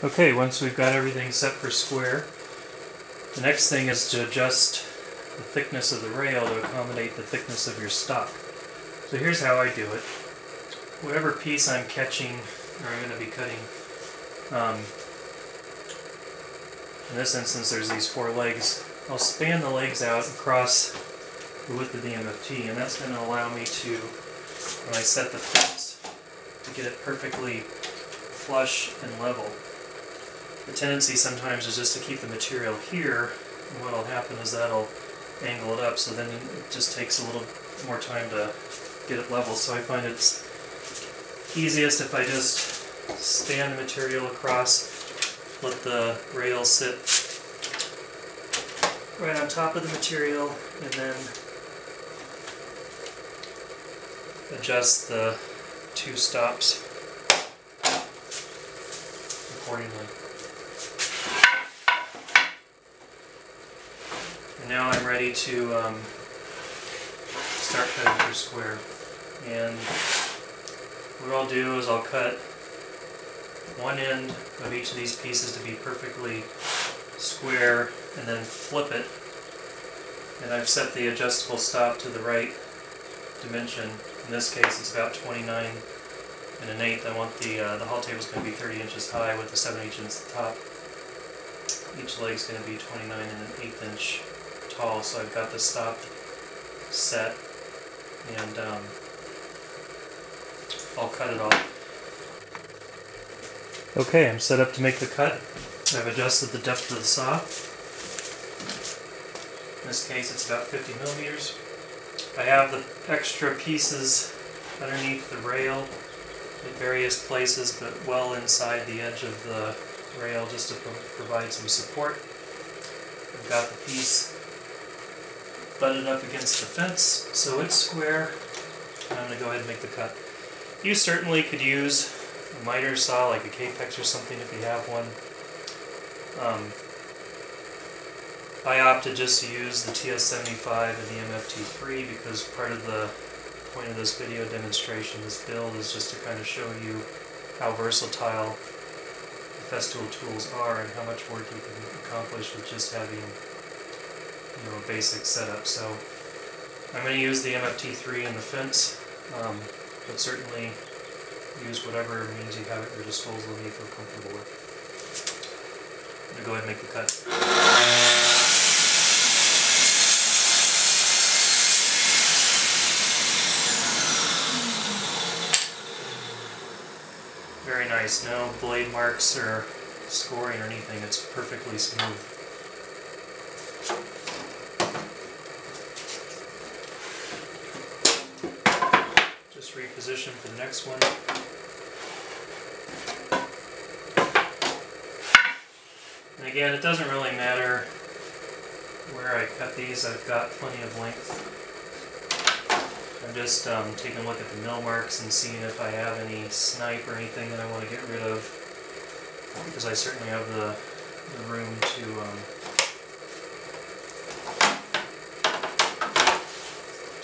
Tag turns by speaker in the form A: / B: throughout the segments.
A: Okay, once we've got everything set for square, the next thing is to adjust the thickness of the rail to accommodate the thickness of your stock. So here's how I do it. Whatever piece I'm catching, or I'm going to be cutting, in this instance there's these 4 legs, I'll span the legs out across the width of the MFT, and that's going to allow me to, when I set the fence, to get it perfectly flush and level. The tendency sometimes is just to keep the material here, and what will happen is that'll angle it up, so then it just takes a little more time to get it level. So I find it's easiest if I just span the material across, let the rail sit right on top of the material, and then adjust the 2 stops accordingly. And now I'm ready to start cutting for square. And what I'll do is I'll cut one end of each of these pieces to be perfectly square, and then flip it. And I've set the adjustable stop to the right dimension. In this case it's about 29 1/8. I want the hull table is going to be 30 inches high with the 7/8 inch top. Each leg is going to be 29 1/8 inch tall, so I've got the stop set, and I'll cut it off. Okay, I'm set up to make the cut. I've adjusted the depth of the saw. In this case it's about 50 millimeters. I have the extra pieces underneath the rail in various places, but well inside the edge of the rail, just to provide some support. I've got the piece butted up against the fence, so it's square, and I'm going to go ahead and make the cut. You certainly could use a miter saw, like a Capex or something, if you have one. I opted just to use the TS75 and the MFT3 because part of the point of this video demonstration, this build, is just to kind of show you how versatile the Festool tools are and how much work you can accomplish with just having, you know, a basic setup. So I'm going to use the MFT3 in the fence, but certainly use whatever means you have at your disposal and you feel comfortable with. I'm going to go ahead and make the cut. Very nice. No blade marks or scoring or anything. It's perfectly smooth. Just reposition for the next one. And again, it doesn't really matter where I cut these. I've got plenty of length. I'm just taking a look at the mill marks and seeing if I have any snipe or anything that I want to get rid of, because I certainly have the room to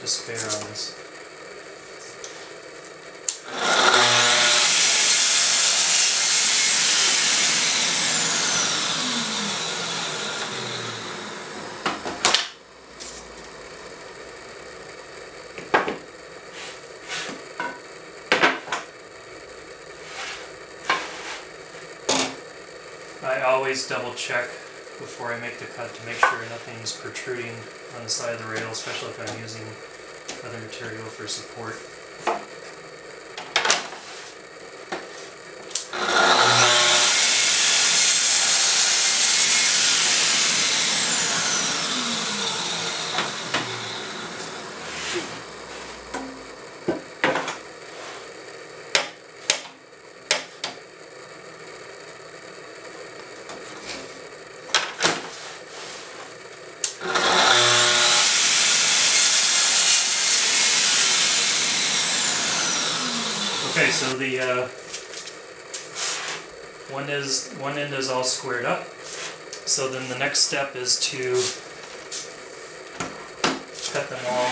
A: spare on this. I always double check before I make the cut to make sure nothing's protruding on the side of the rail, especially if I'm using other material for support. Okay, so the one end is all squared up. So then the next step is to cut them all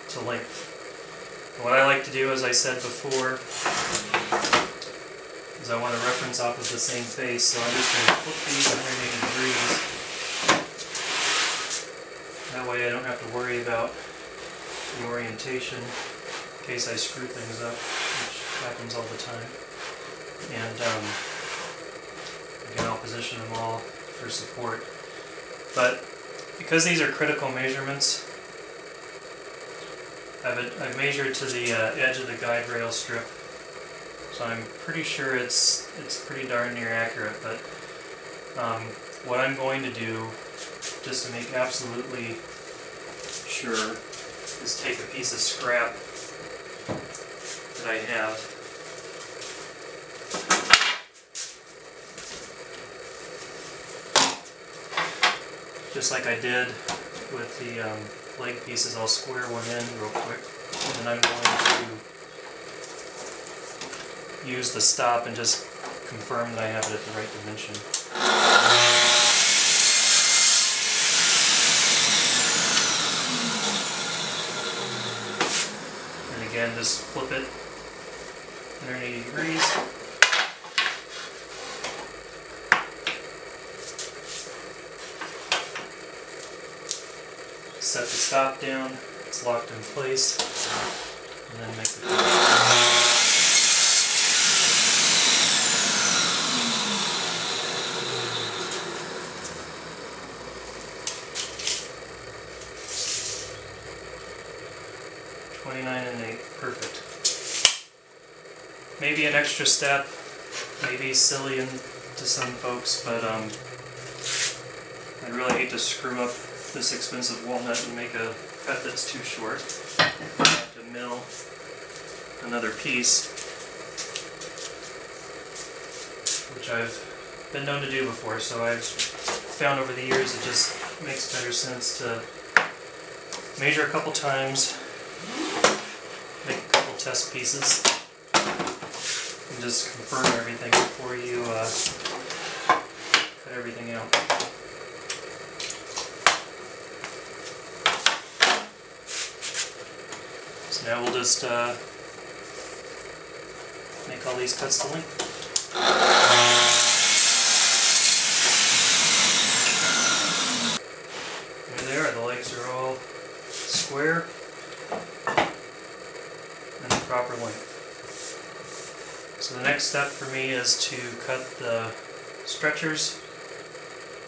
A: to length. And what I like to do, as I said before, because I want to reference off of the same face, so I'm just going to flip these 180 degrees. That way I don't have to worry about the orientation in case I screw things up, which happens all the time. And again, I'll position them all for support. But because these are critical measurements, I've measured to the edge of the guide rail strip, so I'm pretty sure it's pretty darn near accurate. But what I'm going to do, just to make absolutely sure, is take a piece of scrap that I have, just like I did with the leg pieces. I'll square one in real quick, and then I'm going to use the stop and just confirm that I have it at the right dimension. And again, just flip it 180 degrees. Set the stop down, it's locked in place, and then make the cut. 29 1/8, perfect. Maybe an extra step, maybe silly to some folks, but I'd really hate to screw up this expensive walnut and make a cut that's too short. I have to mill another piece, which I've been known to do before, so I've found over the years it just makes better sense to measure a couple times, make a couple test pieces, and just confirm everything before you cut everything out. So now we'll just make all these cuts to length. There they are, the legs are all square and the proper length. So the next step for me is to cut the stretchers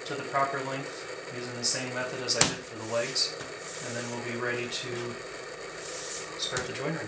A: to the proper length using the same method as I did for the legs, and then we'll be ready to start the joinery.